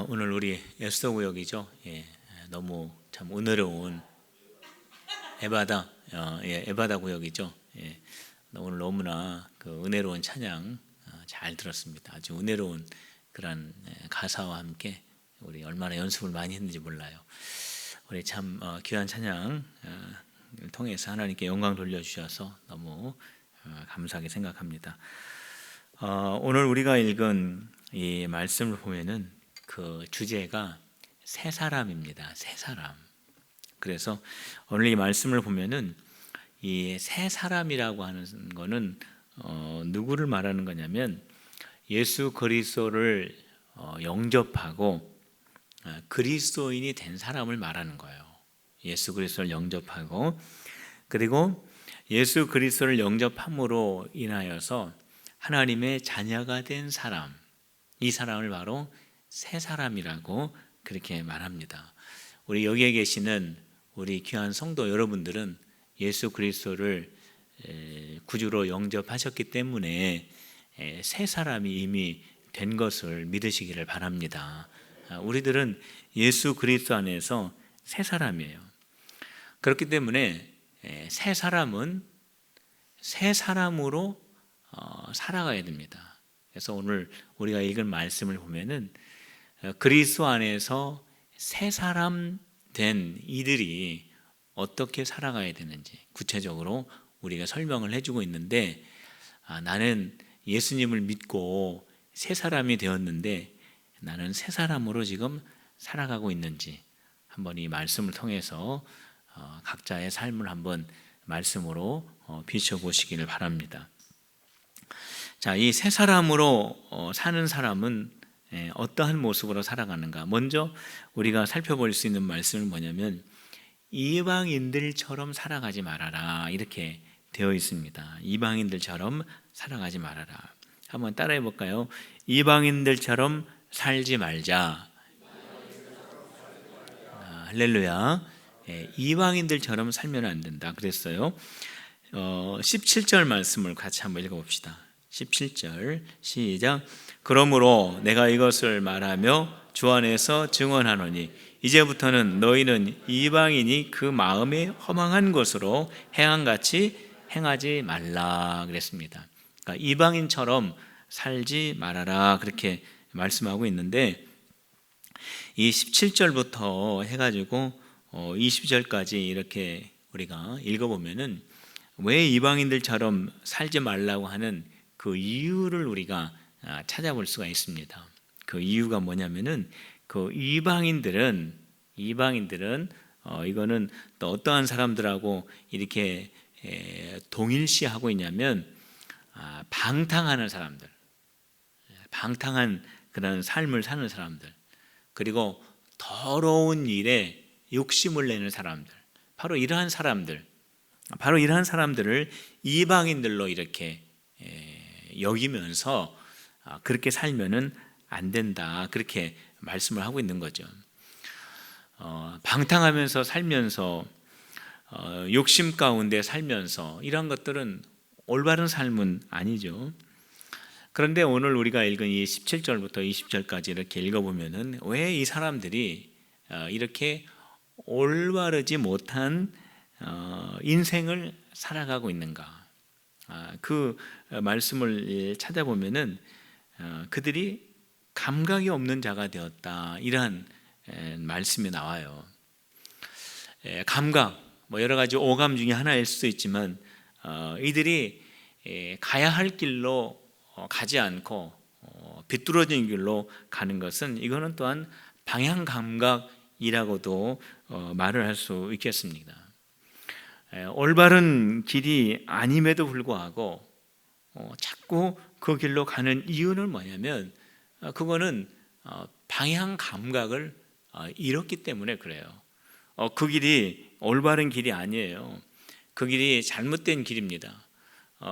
오늘 우리 에스더구역이죠. 너무 참 은혜로운 에바다, 에바다 구역이죠. 오늘 너무나 그 은혜로운 찬양 잘 들었습니다. 아주 은혜로운 그런 가사와 함께 우리 얼마나 연습을 많이 했는지 몰라요. 우리 참 귀한 찬양 통해서 하나님께 영광 돌려주셔서 너무 감사하게 생각합니다. 오늘 우리가 읽은 이 말씀을 보면은 그 주제가 세 사람입니다. 세 사람. 그래서 오늘 이 말씀을 보면은 이 세 사람이라고 하는 거는 누구를 말하는 거냐면 예수 그리스도를 영접하고 그리스도인이 된 사람을 말하는 거예요. 예수 그리스도를 영접하고 그리고 예수 그리스도를 영접함으로 인하여서 하나님의 자녀가 된 사람, 이 사람을 바로 세 사람이라고 그렇게 말합니다. 우리 여기에 계시는 우리 귀한 성도 여러분들은 예수 그리스도를 구주로 영접하셨기 때문에 세 사람이 이미 된 것을 믿으시기를 바랍니다. 우리들은 예수 그리스도 안에서 세 사람이에요. 그렇기 때문에 세 사람은 세 사람으로 살아가야 됩니다. 그래서 오늘 우리가 읽은 말씀을 보면은 그리스도 안에서 새 사람 된 이들이 어떻게 살아가야 되는지 구체적으로 우리가 설명을 해주고 있는데 나는 예수님을 믿고 새 사람이 되었는데 나는 새 사람으로 지금 살아가고 있는지 한번 이 말씀을 통해서 각자의 삶을 한번 말씀으로 비춰보시기를 바랍니다. 자, 이 새 사람으로 사는 사람은 어떠한 모습으로 살아가는가? 먼저 우리가 살펴볼 수 있는 말씀은 뭐냐면 이방인들처럼 살아가지 말아라 이렇게 되어 있습니다. 이방인들처럼 살아가지 말아라. 한번 따라해 볼까요? 이방인들처럼 살지 말자. 할렐루야. 이방인들처럼 살면 안 된다 그랬어요. 17절 말씀을 같이 한번 읽어봅시다. 17절 시작. 그러므로 내가 이것을 말하며 주 안에서 증언하노니 이제부터는 너희는 이방인이 그 마음에 허망한 것으로 행함같이 행하지 말라 그랬습니다. 그러니까 이방인처럼 살지 말아라 그렇게 말씀하고 있는데 이 17절부터 해가지고 20절까지 이렇게 우리가 읽어보면은 왜 이방인들처럼 살지 말라고 하는 그 이유를 우리가 찾아볼 수가 있습니다. 그 이유가 뭐냐면은 그 이방인들은 이거는 또 어떠한 사람들하고 이렇게 동일시하고 있냐면 방탕하는 사람들, 방탕한 그런 삶을 사는 사람들, 그리고 더러운 일에 욕심을 내는 사람들, 바로 이러한 사람들을 이방인들로 이렇게 여기면서 그렇게 살면은 안 된다 그렇게 말씀을 하고 있는 거죠. 방탕하면서 살면서 욕심 가운데 살면서 이런 것들은 올바른 삶은 아니죠. 그런데 오늘 우리가 읽은 이 17절부터 20절까지 이렇게 읽어보면은 왜 이 사람들이 이렇게 올바르지 못한 인생을 살아가고 있는가? 그 말씀을 찾아보면은 그들이 감각이 없는 자가 되었다 이러한 말씀이 나와요. 감각, 뭐 여러 가지 오감 중에 하나일 수도 있지만 이들이 가야 할 길로 가지 않고 비뚤어진 길로 가는 것은 이거는 또한 방향 감각이라고도 말을 할 수 있겠습니다. 올바른 길이 아님에도 불구하고 자꾸 그 길로 가는 이유는 뭐냐면 그거는 방향 감각을 잃었기 때문에 그래요. 그 길이 올바른 길이 아니에요. 그 길이 잘못된 길입니다.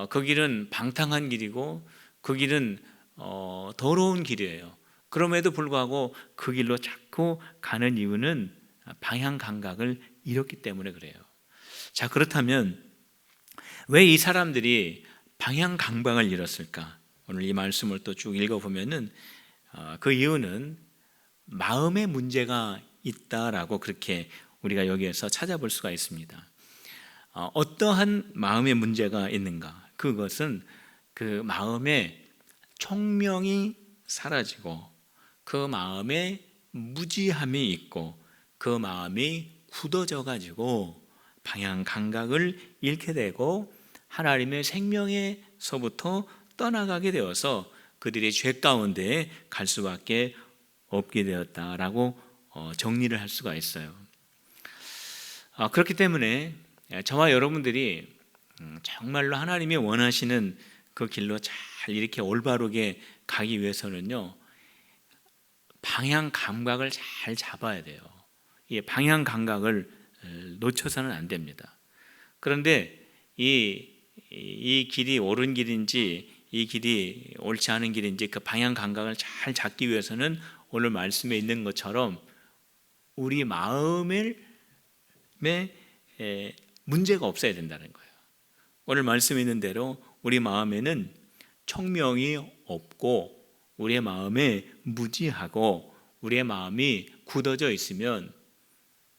그 길은 방탕한 길이고 그 길은 더러운 길이에요. 그럼에도 불구하고 그 길로 자꾸 가는 이유는 방향 감각을 잃었기 때문에 그래요. 자, 그렇다면 왜 이 사람들이 방향 감각을 잃었을까? 오늘 이 말씀을 또 쭉 읽어보면은 그 이유는 마음의 문제가 있다라고 그렇게 우리가 여기에서 찾아볼 수가 있습니다. 어떠한 마음의 문제가 있는가? 그것은 그 마음의 총명이 사라지고 그 마음에 무지함이 있고 그 마음이 굳어져 가지고 방향 감각을 잃게 되고 하나님의 생명에서부터 떠나가게 되어서 그들이 죄 가운데 갈 수밖에 없게 되었다라고 정리를 할 수가 있어요. 그렇기 때문에 저와 여러분들이 정말로 하나님이 원하시는 그 길로 잘 이렇게 올바르게 가기 위해서는요, 방향 감각을 잘 잡아야 돼요. 이 방향 감각을 놓쳐서는 안 됩니다. 그런데 이 길이 옳은 길인지 이 길이 옳지 않은 길인지 그 방향 감각을 잘 잡기 위해서는 오늘 말씀에 있는 것처럼 우리 마음에 문제가 없어야 된다는 거예요. 오늘 말씀에 있는 대로 우리 마음에는 총명이 없고 우리의 마음에 무지하고 우리의 마음이 굳어져 있으면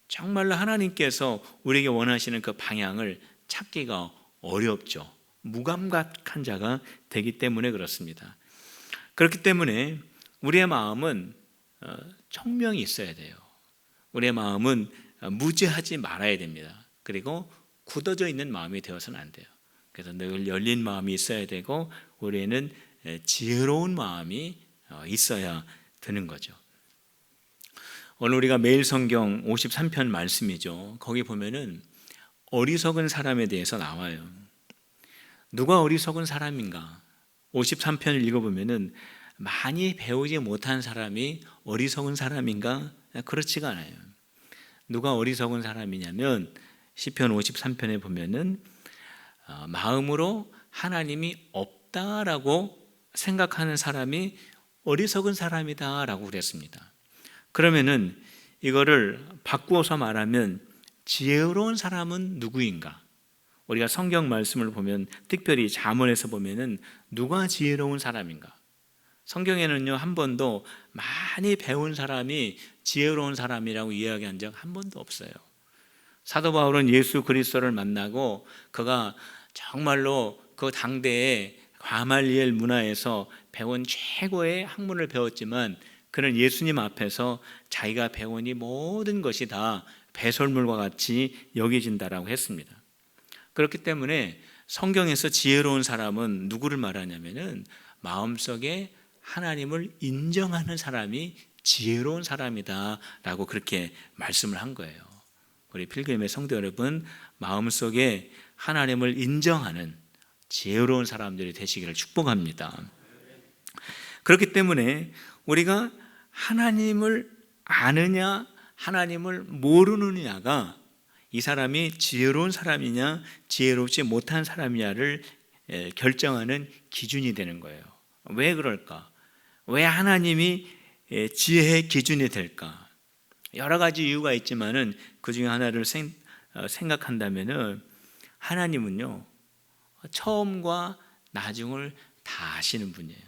정말로 하나님께서 우리에게 원하시는 그 방향을 찾기가 어렵죠. 무감각한 자가 되기 때문에 그렇습니다. 그렇기 때문에 우리의 마음은 총명이 있어야 돼요. 우리의 마음은 무지하지 말아야 됩니다. 그리고 굳어져 있는 마음이 되어서는 안 돼요. 그래서 늘 열린 마음이 있어야 되고 우리에는 지혜로운 마음이 있어야 되는 거죠. 오늘 우리가 매일 성경 53편 말씀이죠. 거기 보면은 어리석은 사람에 대해서 나와요. 누가 어리석은 사람인가? 53편을 읽어보면은 많이 배우지 못한 사람이 어리석은 사람인가? 그렇지가 않아요. 누가 어리석은 사람이냐면 시편 53편에 보면은 마음으로 하나님이 없다라고 생각하는 사람이 어리석은 사람이다라고 그랬습니다. 그러면은 이거를 바꾸어서 말하면 지혜로운 사람은 누구인가? 우리가 성경 말씀을 보면 특별히 잠언에서 보면은 누가 지혜로운 사람인가? 성경에는요 한 번도 많이 배운 사람이 지혜로운 사람이라고 이야기한 적 한 번도 없어요. 사도 바울은 예수 그리스도를 만나고 그가 정말로 그 당대의 가말리엘 문화에서 배운 최고의 학문을 배웠지만 그는 예수님 앞에서 자기가 배운 이 모든 것이 다 배설물과 같이 여겨진다라고 했습니다. 그렇기 때문에 성경에서 지혜로운 사람은 누구를 말하냐면은 마음속에 하나님을 인정하는 사람이 지혜로운 사람이다라고 그렇게 말씀을 한 거예요. 우리 필그림의 성도 여러분, 마음속에 하나님을 인정하는 지혜로운 사람들이 되시기를 축복합니다. 그렇기 때문에 우리가 하나님을 아느냐 하나님을 모르느냐가 이 사람이 지혜로운 사람이냐 지혜롭지 못한 사람이냐를 결정하는 기준이 되는 거예요. 왜 그럴까? 왜 하나님이 지혜의 기준이 될까? 여러 가지 이유가 있지만은 그 중에 하나를 생각한다면은 하나님은요 처음과 나중을 다 아시는 분이에요.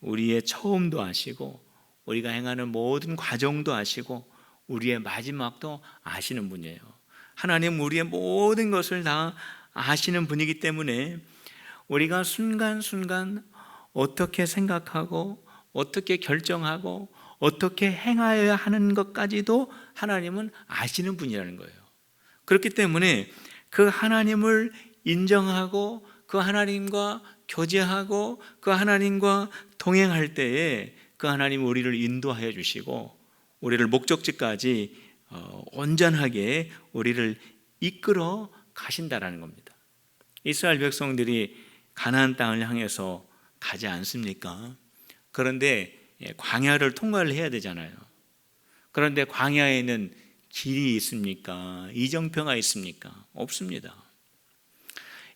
우리의 처음도 아시고 우리가 행하는 모든 과정도 아시고 우리의 마지막도 아시는 분이에요. 하나님은 우리의 모든 것을 다 아시는 분이기 때문에 우리가 순간순간 어떻게 생각하고 어떻게 결정하고 어떻게 행하여야 하는 것까지도 하나님은 아시는 분이라는 거예요. 그렇기 때문에 그 하나님을 인정하고 그 하나님과 교제하고 그 하나님과 동행할 때에 그 하나님은 우리를 인도하여 주시고 우리를 목적지까지 온전하게 우리를 이끌어 가신다라는 겁니다. 이스라엘 백성들이 가나안 땅을 향해서 가지 않습니까? 그런데 광야를 통과를 해야 되잖아요. 그런데 광야에는 길이 있습니까? 이정표가 있습니까? 없습니다.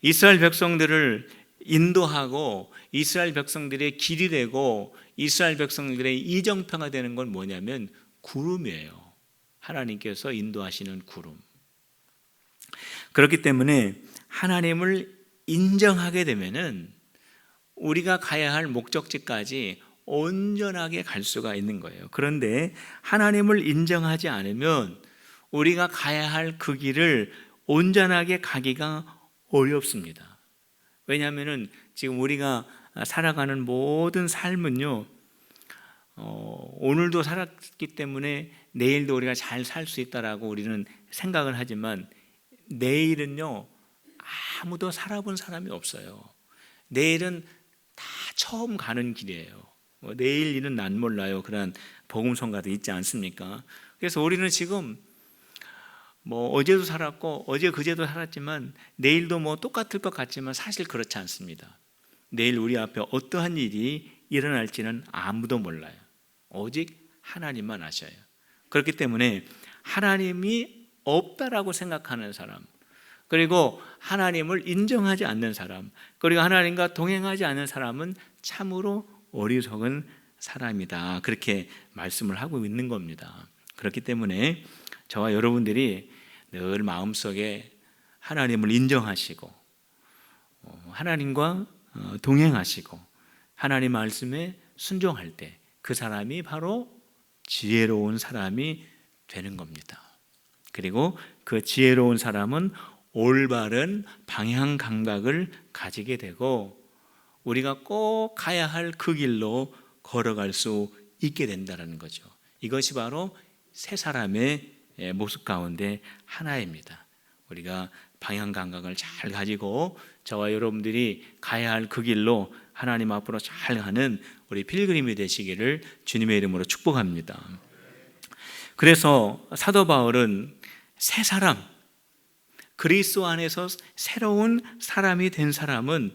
이스라엘 백성들을 인도하고 이스라엘 백성들의 길이 되고 이스라엘 백성들의 이정표가 되는 건 뭐냐면 구름이에요. 하나님께서 인도하시는 구름. 그렇기 때문에 하나님을 인정하게 되면은 우리가 가야 할 목적지까지 온전하게 갈 수가 있는 거예요. 그런데 하나님을 인정하지 않으면 우리가 가야 할 그 길을 온전하게 가기가 어렵습니다. 왜냐하면 지금 우리가 살아가는 모든 삶은요, 오늘도 살았기 때문에 내일도 우리가 잘 살 수 있다라고 우리는 생각을 하지만 내일은요, 아무도 살아본 사람이 없어요. 내일은 다 처음 가는 길이에요. 내일 일은 난 몰라요. 그런 복음성가도 있지 않습니까? 그래서 우리는 지금 어제도 살았고 어제 그제도 살았지만 내일도 똑같을 것 같지만 사실 그렇지 않습니다. 내일 우리 앞에 어떠한 일이 일어날지는 아무도 몰라요. 오직 하나님만 아셔요. 그렇기 때문에 하나님이 없다라고 생각하는 사람, 그리고 하나님을 인정하지 않는 사람, 그리고 하나님과 동행하지 않는 사람은 참으로 어리석은 사람이다, 그렇게 말씀을 하고 있는 겁니다. 그렇기 때문에 저와 여러분들이 늘 마음속에 하나님을 인정하시고 하나님과 동행하시고 하나님 말씀에 순종할 때 그 사람이 바로 지혜로운 사람이 되는 겁니다. 그리고 그 지혜로운 사람은 올바른 방향 감각을 가지게 되고 우리가 꼭 가야 할 그 길로 걸어갈 수 있게 된다는 거죠. 이것이 바로 새 사람의 모습 가운데 하나입니다. 우리가 방향 감각을 잘 가지고 저와 여러분들이 가야 할 그 길로 하나님 앞으로 잘 가는 우리 필그림이 되시기를 주님의 이름으로 축복합니다. 그래서 사도 바울은 새 사람, 그리스도 안에서 새로운 사람이 된 사람은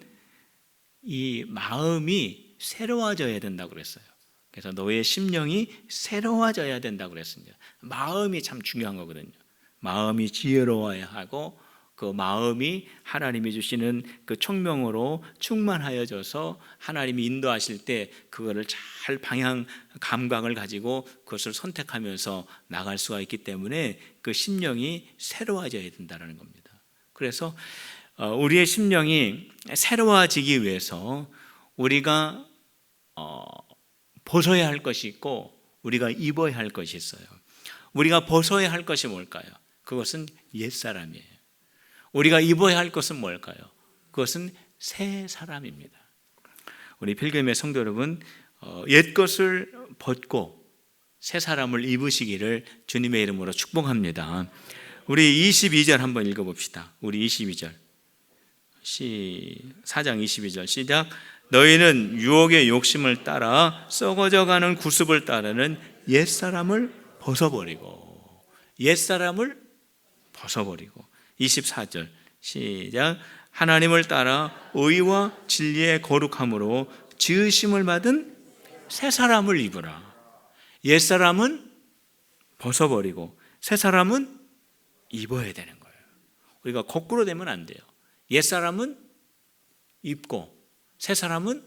이 마음이 새로워져야 된다고 그랬어요. 그래서 너의 심령이 새로워져야 된다고 그랬습니다. 마음이 참 중요한 거거든요. 마음이 지혜로워야 하고 그 마음이 하나님이 주시는 그 총명으로 충만하여져서 하나님이 인도하실 때 그거를 잘 방향 감각을 가지고 그것을 선택하면서 나갈 수가 있기 때문에 그 심령이 새로워져야 된다는 겁니다. 그래서 우리의 심령이 새로워지기 위해서 우리가 벗어야 할 것이 있고 우리가 입어야 할 것이 있어요. 우리가 벗어야 할 것이 뭘까요? 그것은 옛사람이에요. 우리가 입어야 할 것은 뭘까요? 그것은 새 사람입니다. 우리 필그림의 성도 여러분, 옛것을 벗고 새 사람을 입으시기를 주님의 이름으로 축복합니다. 우리 22절 한번 읽어봅시다. 우리 22절 4장 22절 시작. 너희는 유혹의 욕심을 따라 썩어져가는 구습을 따르는 옛사람을 벗어버리고, 옛사람을 벗어버리고. 24절 시작. 하나님을 따라 의와 진리의 거룩함으로 지으심을 받은 새 사람을 입으라. 옛사람은 벗어버리고 새 사람은 입어야 되는 거예요. 우리가 거꾸로 되면 안 돼요. 옛사람은 입고 새 사람은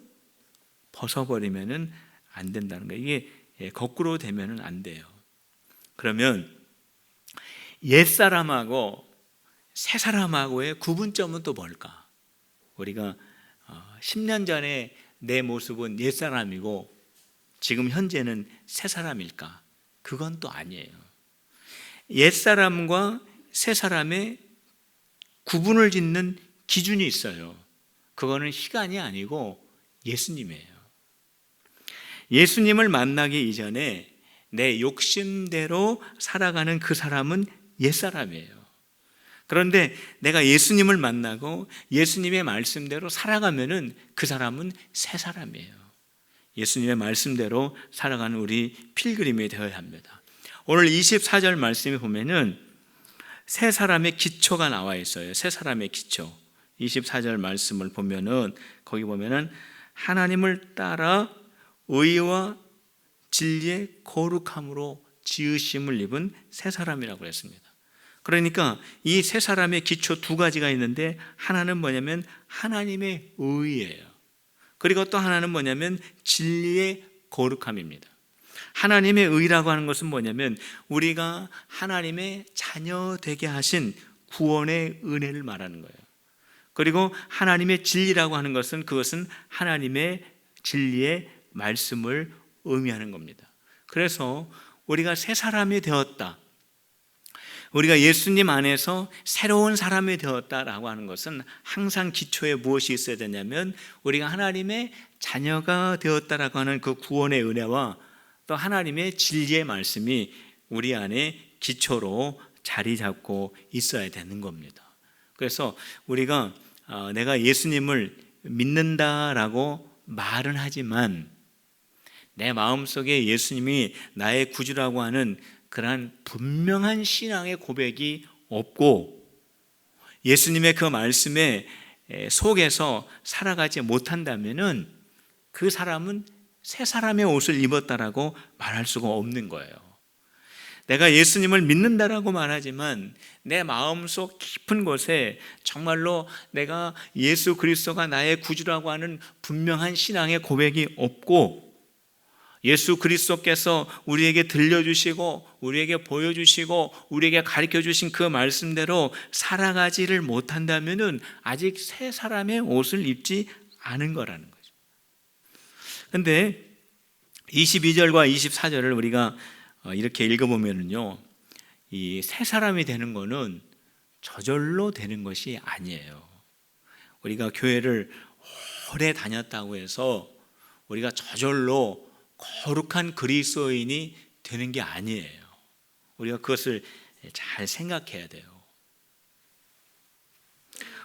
벗어버리면 안 된다는 거예요. 이게 거꾸로 되면 안 돼요. 그러면 옛사람하고 새 사람하고의 구분점은 또 뭘까? 우리가 10년 전에 내 모습은 옛사람이고 지금 현재는 새 사람일까? 그건 또 아니에요. 옛사람과 새 사람의 구분을 짓는 기준이 있어요. 그거는 시간이 아니고 예수님이에요. 예수님을 만나기 이전에 내 욕심대로 살아가는 그 사람은 옛사람이에요. 그런데 내가 예수님을 만나고 예수님의 말씀대로 살아가면은 그 사람은 새 사람이에요. 예수님의 말씀대로 살아가는 우리 필그림이 되어야 합니다. 오늘 24절 말씀에 보면은 새 사람의 기초가 나와 있어요. 새 사람의 기초. 24절 말씀을 보면은 거기 보면은 하나님을 따라 의와 진리의 거룩함으로 지으심을 입은 새 사람이라고 했습니다. 그러니까 이 세 사람의 기초 두 가지가 있는데 하나는 뭐냐면 하나님의 의예요. 그리고 또 하나는 뭐냐면 진리의 거룩함입니다. 하나님의 의라고 하는 것은 뭐냐면 우리가 하나님의 자녀 되게 하신 구원의 은혜를 말하는 거예요. 그리고 하나님의 진리라고 하는 것은 그것은 하나님의 진리의 말씀을 의미하는 겁니다. 그래서 우리가 새 사람이 되었다, 우리가 예수님 안에서 새로운 사람이 되었다라고 하는 것은 항상 기초에 무엇이 있어야 되냐면 우리가 하나님의 자녀가 되었다라고 하는 그 구원의 은혜와 또 하나님의 진리의 말씀이 우리 안에 기초로 자리 잡고 있어야 되는 겁니다. 그래서 우리가 내가 예수님을 믿는다라고 말은 하지만 내 마음속에 예수님이 나의 구주라고 하는 그러한 분명한 신앙의 고백이 없고 예수님의 그 말씀에 속에서 살아가지 못한다면은 그 사람은 새 사람의 옷을 입었다라고 말할 수가 없는 거예요. 내가 예수님을 믿는다라고 말하지만 내 마음속 깊은 곳에 정말로 내가 예수 그리스도가 나의 구주라고 하는 분명한 신앙의 고백이 없고 예수 그리스도께서 우리에게 들려주시고 우리에게 보여주시고 우리에게 가르쳐주신 그 말씀대로 살아가지를 못한다면 아직 새 사람의 옷을 입지 않은 거라는 거죠. 그런데 22절과 24절을 우리가 이렇게 읽어보면요, 이 새 사람이 되는 거는 저절로 되는 것이 아니에요. 우리가 교회를 오래 다녔다고 해서 우리가 저절로 거룩한 그리스도인이 되는 게 아니에요. 우리가 그것을 잘 생각해야 돼요.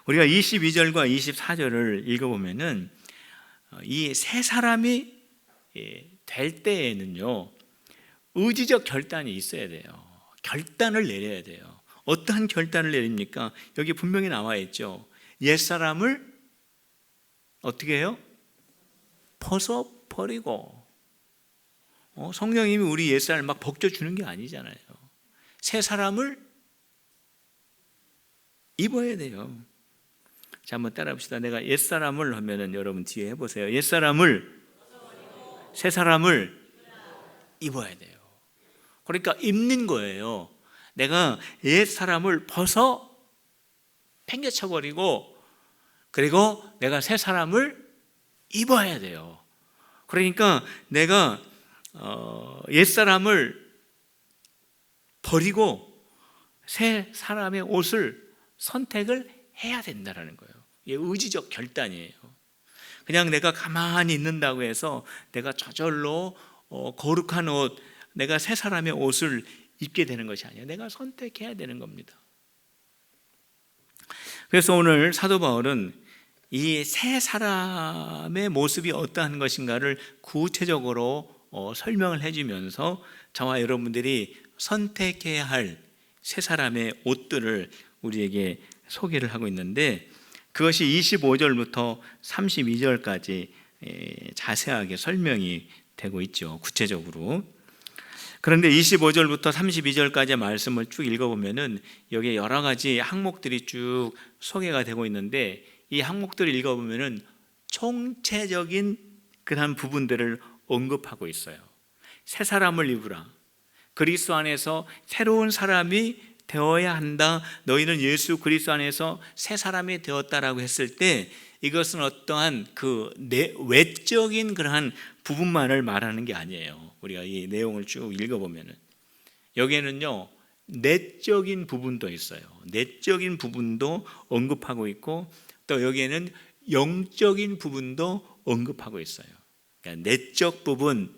우리가 22절과 24절을 읽어보면은 이 새 사람이 될 때에는요, 의지적 결단이 있어야 돼요. 결단을 내려야 돼요. 어떠한 결단을 내립니까? 여기 분명히 나와 있죠. 옛사람을 어떻게 해요? 벗어버리고. 성령님이 우리 옛사람을 막 벗겨주는 게 아니잖아요. 새 사람을 입어야 돼요. 자, 한번 따라 봅시다. 내가 옛사람을 하면은 여러분 뒤에 해보세요. 옛사람을, 새 사람을 입어야 돼요. 그러니까 입는 거예요. 내가 옛사람을 벗어 팽개쳐버리고 그리고 내가 새 사람을 입어야 돼요. 그러니까 내가 옛사람을 버리고 새 사람의 옷을 선택을 해야 된다는 거예요. 이게 의지적 결단이에요. 그냥 내가 가만히 있는다고 해서 내가 저절로 거룩한 옷, 내가 새 사람의 옷을 입게 되는 것이 아니에요. 내가 선택해야 되는 겁니다. 그래서 오늘 사도 바울은 이 새 사람의 모습이 어떠한 것인가를 구체적으로 설명을 해주면서 저와 여러분들이 선택해야 할 새 사람의 옷들을 우리에게 소개를 하고 있는데 그것이 25절부터 32절까지 자세하게 설명이 되고 있죠. 구체적으로. 그런데 25절부터 32절까지의 말씀을 쭉 읽어보면은 여기에 여러 가지 항목들이 쭉 소개가 되고 있는데 이 항목들을 읽어보면은 총체적인 그런 부분들을 언급하고 있어요. 새 사람을 입으라. 그리스도 안에서 새로운 사람이 되어야 한다. 너희는 예수 그리스도 안에서 새 사람이 되었다라고 했을 때 이것은 어떠한 그 외적인 그러한 부분만을 말하는 게 아니에요. 우리가 이 내용을 쭉 읽어보면은 여기에는요 내적인 부분도 있어요. 내적인 부분도 언급하고 있고 또 여기에는 영적인 부분도 언급하고 있어요. 그러니까 내적 부분,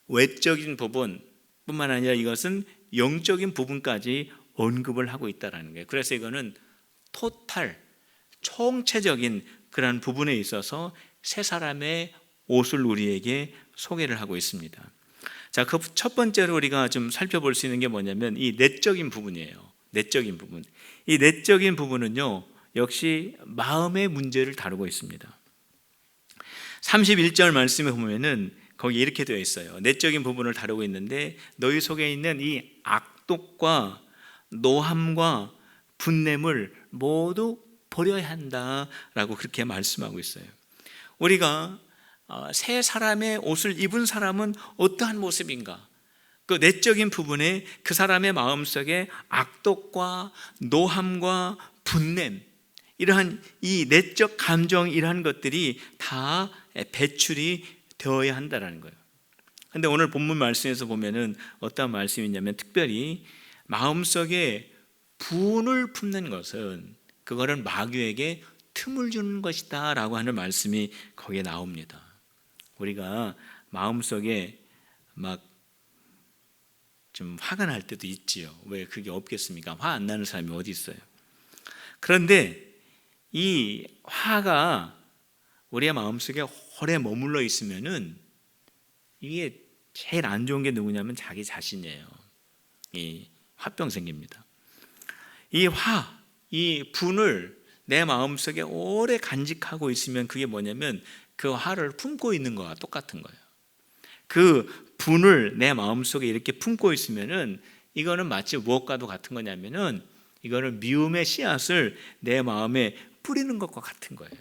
외적인 부분뿐만 아니라 이것은 영적인 부분까지 언급을 하고 있다는 거예요. 그래서 이거는 토탈, 총체적인 그런 부분에 있어서 새 사람의 옷을 우리에게 소개를 하고 있습니다. 자, 그 첫 번째로 우리가 좀 살펴볼 수 있는 게 뭐냐면 이 내적인 부분이에요. 내적인 부분. 이 내적인 부분은요, 역시 마음의 문제를 다루고 있습니다. 31절 말씀에 보면은 거기 이렇게 되어 있어요. 내적인 부분을 다루고 있는데 너희 속에 있는 이 악독과 노함과 분냄을 모두 버려야 한다라고 그렇게 말씀하고 있어요. 우리가 새 사람의 옷을 입은 사람은 어떠한 모습인가? 그 내적인 부분에 그 사람의 마음속에 악독과 노함과 분냄, 이러한 이 내적 감정 이러한 것들이 다 배출이 되어야 한다라는 거예요. 근데 오늘 본문 말씀에서 보면은 어떤 말씀이 있냐면 특별히 마음속에 분을 품는 것은 그거는 마귀에게 틈을 주는 것이다 라고 하는 말씀이 거기에 나옵니다. 우리가 마음속에 막 좀 화가 날 때도 있지요. 왜 그게 없겠습니까? 화 안 나는 사람이 어디 있어요? 그런데 이 화가 우리의 마음속에 오래 머물러 있으면은 이게 제일 안 좋은 게 누구냐면 자기 자신이에요. 이 화병 생깁니다. 이 분을 내 마음속에 오래 간직하고 있으면 그게 뭐냐면 그 화를 품고 있는 거와 똑같은 거예요. 그 분을 내 마음속에 이렇게 품고 있으면은 이거는 마치 무엇과도 같은 거냐면은 이거는 미움의 씨앗을 내 마음에 뿌리는 것과 같은 거예요.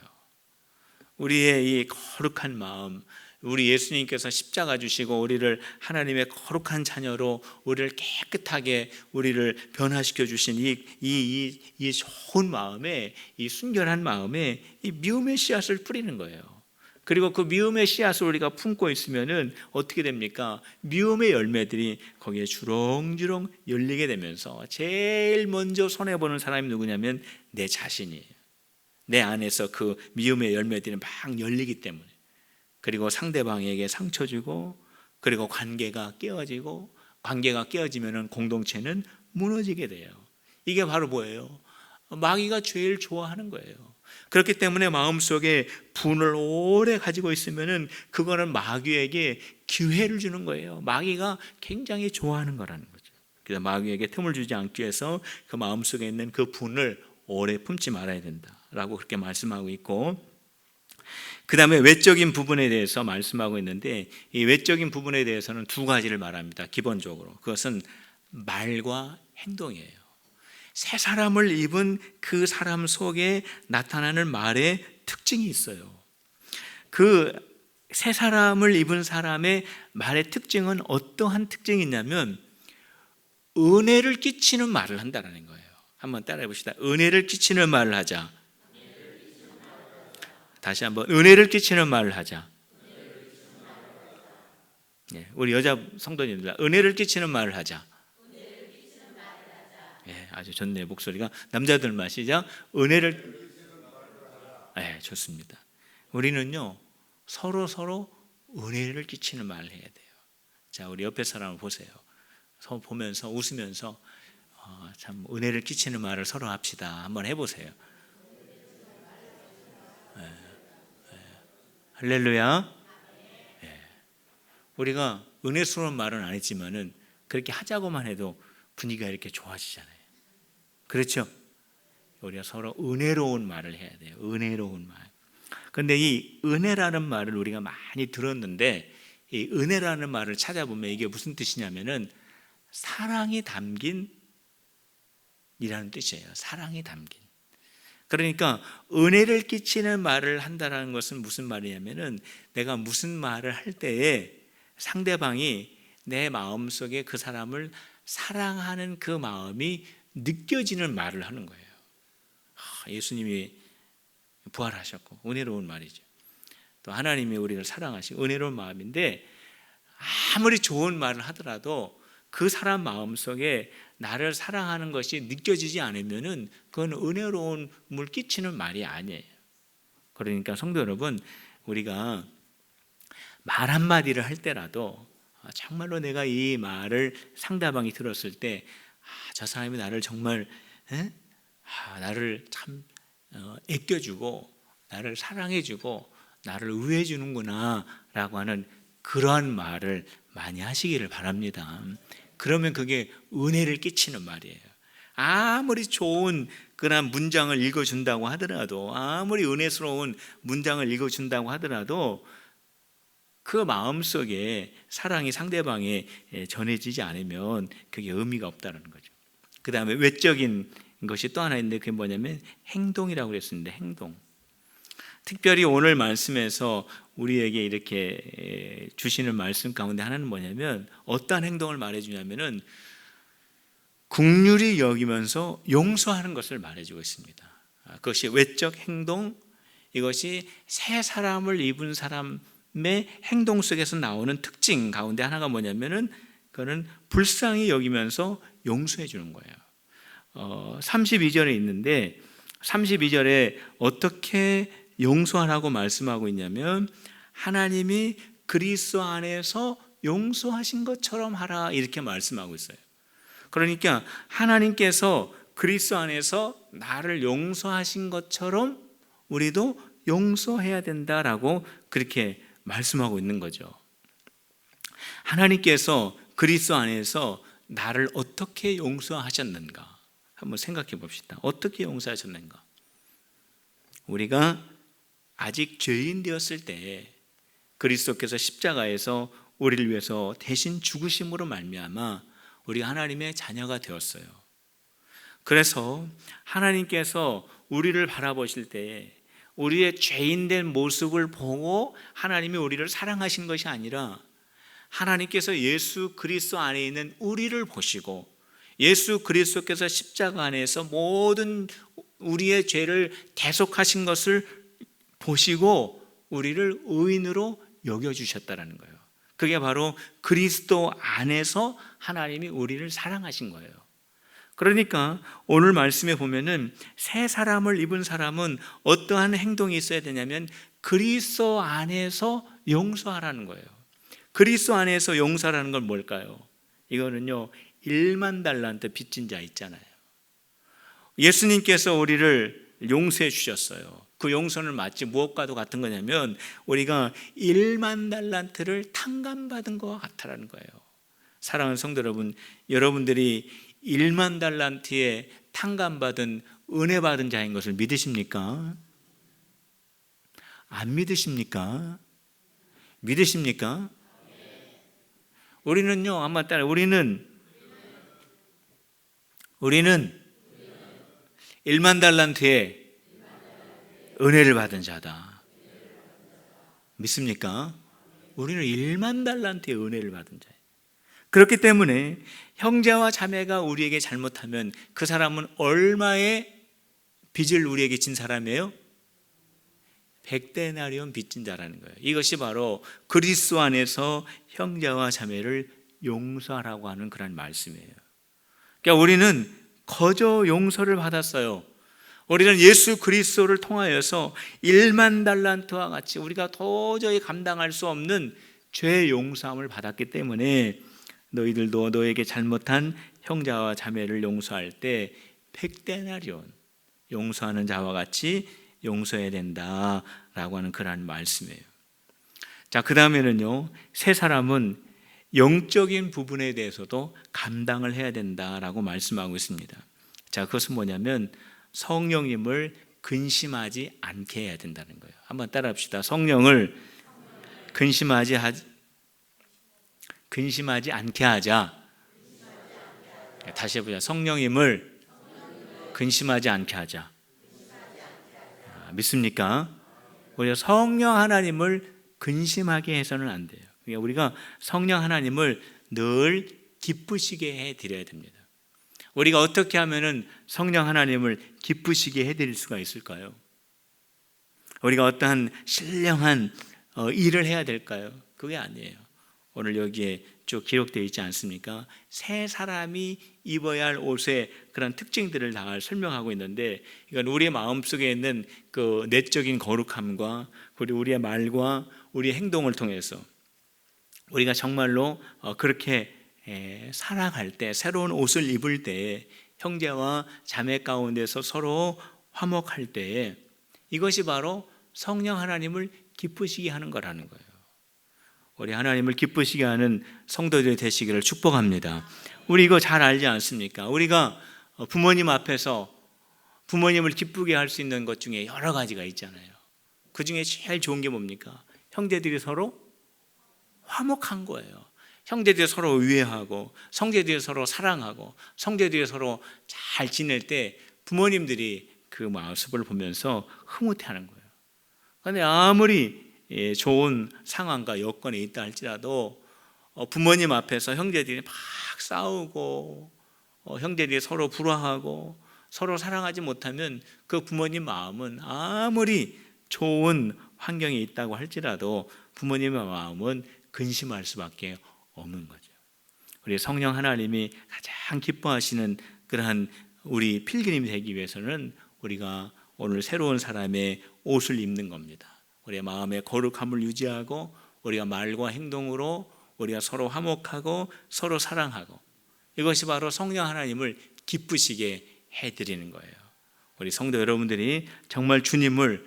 우리의 이 거룩한 마음, 우리 예수님께서 십자가 주시고 우리를 하나님의 거룩한 자녀로 우리를 깨끗하게 우리를 변화시켜 주신 이 좋은 마음에, 이 순결한 마음에 이 미움의 씨앗을 뿌리는 거예요. 그리고 그 미움의 씨앗을 우리가 품고 있으면은 어떻게 됩니까? 미움의 열매들이 거기에 주렁주렁 열리게 되면서 제일 먼저 손해보는 사람이 누구냐면 내 자신이에요. 내 안에서 그 미움의 열매들이 막 열리기 때문에. 그리고 상대방에게 상처 주고, 그리고 관계가 깨어지고, 관계가 깨어지면은 공동체는 무너지게 돼요. 이게 바로 뭐예요? 마귀가 제일 좋아하는 거예요. 그렇기 때문에 마음속에 분을 오래 가지고 있으면은 그거는 마귀에게 기회를 주는 거예요. 마귀가 굉장히 좋아하는 거라는 거죠. 그래서 마귀에게 틈을 주지 않기 위해서 그 마음속에 있는 그 분을 오래 품지 말아야 된다라고 그렇게 말씀하고 있고, 그 다음에 외적인 부분에 대해서 말씀하고 있는데 이 외적인 부분에 대해서는 두 가지를 말합니다. 기본적으로 그것은 말과 행동이에요. 새 사람을 입은 그 사람 속에 나타나는 말의 특징이 있어요. 그 새 사람을 입은 사람의 말의 특징은 어떠한 특징이 있냐면 은혜를 끼치는 말을 한다는 거예요. 한번 따라해 봅시다. 은혜를 끼치는 말을 하자. 다시 한번 은혜를 끼치는 말을 하자. 네, 우리 여자 성도님들 은혜를 끼치는 말을 하자. 네, 아주 좋네요. 목소리가 남자들만 시작. 은혜를 네, 좋습니다. 우리는요 서로 은혜를 끼치는 말을 해야 돼요. 자, 우리 옆에 사람을 보세요. 서로 보면서 웃으면서 참 은혜를 끼치는 말을 서로 합시다. 한번 해보세요. 할렐루야. 예. 우리가 은혜스러운 말은 안 했지만은 그렇게 하자고만 해도 분위기가 이렇게 좋아지잖아요. 그렇죠? 우리가 서로 은혜로운 말을 해야 돼요. 은혜로운 말. 그런데 이 은혜라는 말을 우리가 많이 들었는데 이 은혜라는 말을 찾아보면 이게 무슨 뜻이냐면은 사랑이 담긴 이라는 뜻이에요. 사랑이 담긴. 그러니까 은혜를 끼치는 말을 한다는 것은 무슨 말이냐면은 내가 무슨 말을 할 때에 상대방이 내 마음속에 그 사람을 사랑하는 그 마음이 느껴지는 말을 하는 거예요. 예수님이 부활하셨고 은혜로운 말이죠. 또 하나님이 우리를 사랑하시고 은혜로운 마음인데 아무리 좋은 말을 하더라도 그 사람 마음속에 나를 사랑하는 것이 느껴지지 않으면은 그건 은혜로움을 끼치는 말이 아니에요. 그러니까 성도 여러분, 우리가 말 한마디를 할 때라도 정말로 내가 이 말을 상대방이 들었을 때 저 사람이 나를 정말 나를 참 아껴주고 나를 사랑해주고 나를 의해주는구나 라고 하는 그러한 말을 많이 하시기를 바랍니다. 그러면 그게 은혜를 끼치는 말이에요. 아무리 좋은 그런 문장을 읽어준다고 하더라도, 아무리 은혜스러운 문장을 읽어준다고 하더라도 그 마음속에 사랑이 상대방에 전해지지 않으면 그게 의미가 없다는 거죠. 그 다음에 외적인 것이 또 하나 있는데 그게 뭐냐면 행동이라고 그랬습니다. 행동. 특별히 오늘 말씀에서 우리에게 이렇게 주시는 말씀 가운데 하나는 뭐냐면 어떤 행동을 말해주냐면은 긍휼히 여기면서 용서하는 것을 말해주고 있습니다. 그것이 외적 행동, 이것이 새 사람을 입은 사람 행동 속에서 나오는 특징 가운데 하나가 뭐냐면은 그거는 불쌍히 여기면서 용서해 주는 거예요. 32절에 있는데 32절에 어떻게 용서하라고 말씀하고 있냐면 하나님이 그리스도 안에서 용서하신 것처럼 하라 이렇게 말씀하고 있어요. 그러니까 하나님께서 그리스도 안에서 나를 용서하신 것처럼 우리도 용서해야 된다라고 그렇게 말씀하고 있는 거죠. 하나님께서 그리스도 안에서 나를 어떻게 용서하셨는가 한번 생각해 봅시다. 어떻게 용서하셨는가? 우리가 아직 죄인 되었을 때 그리스도께서 십자가에서 우리를 위해서 대신 죽으심으로 말미암아 우리가 하나님의 자녀가 되었어요. 그래서 하나님께서 우리를 바라보실 때 우리의 죄인된 모습을 보고 하나님이 우리를 사랑하신 것이 아니라 하나님께서 예수 그리스도 안에 있는 우리를 보시고 예수 그리스도께서 십자가 안에서 모든 우리의 죄를 대속하신 것을 보시고 우리를 의인으로 여겨주셨다는 거예요. 그게 바로 그리스도 안에서 하나님이 우리를 사랑하신 거예요. 그러니까 오늘 말씀에 보면은 새 사람을 입은 사람은 어떠한 행동이 있어야 되냐면 그리스도 안에서 용서하라는 거예요. 그리스도 안에서 용서라는 건 뭘까요? 이거는요 1만 달란트 빚진 자 있잖아요. 예수님께서 우리를 용서해 주셨어요. 그 용서는 마치 무엇과도 같은 거냐면 우리가 1만 달란트를 탕감받은 것과 같다라는 거예요. 사랑하는 성도 여러분, 여러분들이 1만 달란트에 탕감받은 은혜 받은 자인 것을 믿으십니까? 안 믿으십니까? 믿으십니까? 우리는요, 한번 따라 우리는 1만 달란트에 은혜를 받은 자다. 믿습니까? 우리는 1만 달란트의 은혜를 받은 자예요. 그렇기 때문에 형제와 자매가 우리에게 잘못하면 그 사람은 얼마의 빚을 우리에게 진 사람이에요? 100데나리온 빚진 자라는 거예요. 이것이 바로 그리스도 안에서 형제와 자매를 용서하라고 하는 그런 말씀이에요. 그러니까 우리는 거저 용서를 받았어요. 우리는 예수 그리스도를 통하여서 1만 달란트와 같이 우리가 도저히 감당할 수 없는 죄 용서함을 받았기 때문에 너희들도 너에게 잘못한 형제와 자매를 용서할 때 100데나리온 용서하는 자와 같이 용서해야 된다라고 하는 그러한 말씀이에요. 자, 그 다음에는요, 새 사람은 영적인 부분에 대해서도 감당을 해야 된다라고 말씀하고 있습니다. 자, 그것은 뭐냐면 성령님을 근심하지 않게 해야 된다는 거예요. 한번 따라합시다. 성령을 근심하지 않게 하자. 다시 해보자. 성령님을 근심하지 않게 하자. 믿습니까? 우리가 성령 하나님을 근심하게 해서는 안 돼요. 그러니까 우리가 성령 하나님을 늘 기쁘시게 해드려야 됩니다. 우리가 어떻게 하면은 성령 하나님을 기쁘시게 해드릴 수가 있을까요? 우리가 어떠한 신령한 일을 해야 될까요? 그게 아니에요. 오늘 여기에 쭉 기록되어 있지 않습니까? 새 사람이 입어야 할 옷의 그런 특징들을 다 설명하고 있는데 이건 우리의 마음속에 있는 그 내적인 거룩함과 그리고 우리의 말과 우리의 행동을 통해서 우리가 정말로 그렇게 살아갈 때 새로운 옷을 입을 때 형제와 자매 가운데서 서로 화목할 때 이것이 바로 성령 하나님을 기쁘시게 하는 거라는 거예요. 우리 하나님을 기쁘시게 하는 성도들이 되시기를 축복합니다. 우리 이거 잘 알지 않습니까? 우리가 부모님 앞에서 부모님을 기쁘게 할 수 있는 것 중에 여러 가지가 있잖아요. 그 중에 제일 좋은 게 뭡니까? 형제들이 서로 화목한 거예요. 형제들이 서로 의회하고 성제들이 서로 사랑하고 성제들이 서로 잘 지낼 때 부모님들이 그 모습을 보면서 흐뭇해하는 거예요. 그런데 아무리 좋은 상황과 여건이 있다 할지라도 부모님 앞에서 형제들이 막 싸우고 형제들이 서로 불화하고 서로 사랑하지 못하면 그 부모님 마음은 아무리 좋은 환경이 있다고 할지라도 부모님의 마음은 근심할 수밖에 없는 거죠. 우리 성령 하나님이 가장 기뻐하시는 그러한 우리 필그림이 되기 위해서는 우리가 오늘 새로운 사람의 옷을 입는 겁니다. 우리의 마음의 거룩함을 유지하고 우리가 말과 행동으로 우리가 서로 화목하고 서로 사랑하고, 이것이 바로 성령 하나님을 기쁘시게 해드리는 거예요. 우리 성도 여러분들이 정말 주님을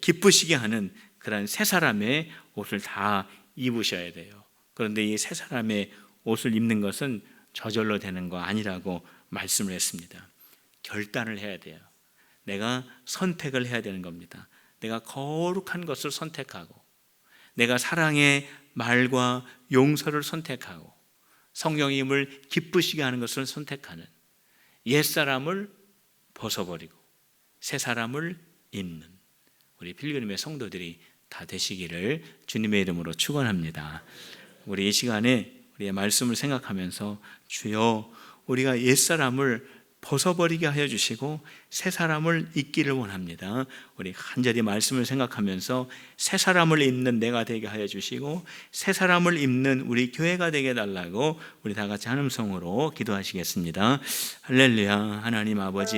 기쁘시게 하는 그런 새 사람의 옷을 다 입으셔야 돼요. 그런데 이 새 사람의 옷을 입는 것은 저절로 되는 거 아니라고 말씀을 했습니다. 결단을 해야 돼요. 내가 선택을 해야 되는 겁니다. 내가 거룩한 것을 선택하고, 내가 사랑의 말과 용서를 선택하고, 성령님을 기쁘시게 하는 것을 선택하는, 옛사람을 벗어버리고 새 사람을 입는 우리 필그림의 성도들이 다 되시기를 주님의 이름으로 축원합니다. 우리 이 시간에 우리의 말씀을 생각하면서 주여, 우리가 옛사람을 벗어버리게 하여 주시고 새 사람을 입기를 원합니다. 우리 간절히 말씀을 생각하면서 새 사람을 입는 내가 되게 하여 주시고 새 사람을 입는 우리 교회가 되게 해달라고 우리 다 같이 한 음성으로 기도하시겠습니다. 할렐루야. 하나님 아버지,